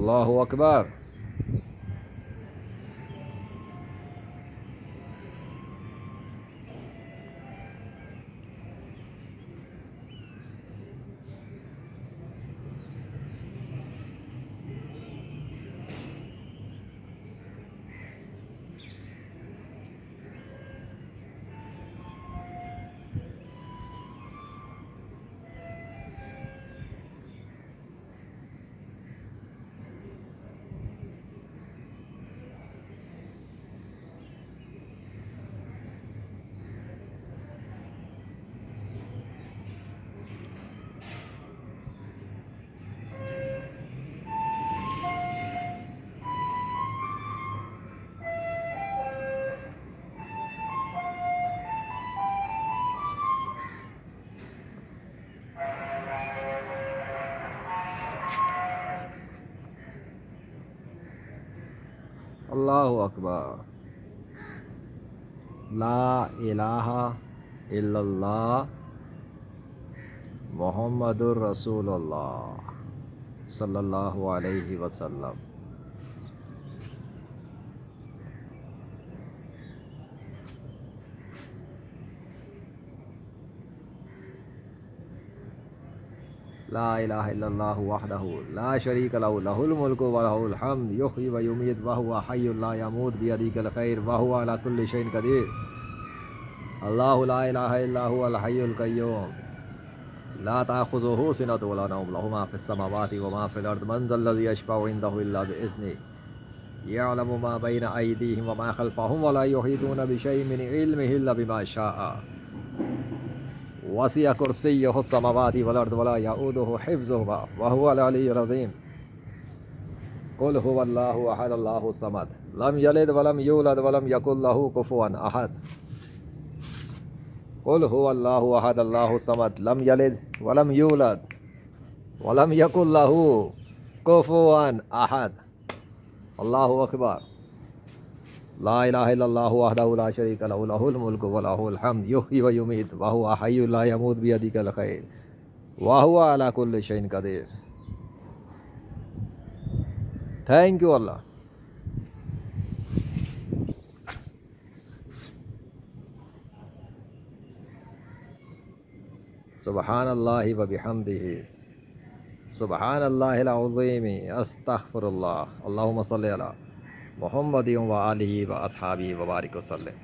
اللہ اکبر. اللہ اکبر. لا الہ الا اللہ محمد الرسول اللہ صلی اللہ علیہ وسلم. لا الہ الا اللہ وحدہ لا شریک لہ لہ الملک و لہ الحمد یحیی و یمیت وہو حی لا یموت بیدیہ الخیر وہو علی کل شیء قدیر. اللہ لا الہ الا هو الحی القیوم لا تأخذہ سنۃ ولا نوم لہ ما فی السماوات و ما فی الارض من ذا الذی یشفع عندہ الا بإذنہ یعلم ما بین ایدیہم و ما خلفہم ولا یحیطون بشیء من علمہ الا بما شاء وسع کرسیہ السماوات والارض ولا یؤودہ حفظہما وہو العلی العظیم. قل هو اللہ احد اللہ الصمد لم یلد ولم یولد ولم یکن لہ کفوا احد. قل هو اللہ احد اللہ الصمد لم یلد ولم یولد ولم یکن لہ کفوا احد. اللہ اکبر. لا الہ الا اللہ وحدہ لا شریک لہ لہ الملک و لہ الحمد یحیی و یمیت وہو حی لا یموت بیدیہ الخیر وہو علی کل شیء قدیر. تھینک یو اللہ. سبحان اللہ و بحمدہ سبحان اللہ العظیم استغفر اللہ. اللہم صلی علی محمد و آلہ و اصحابہ و بارک وسلم.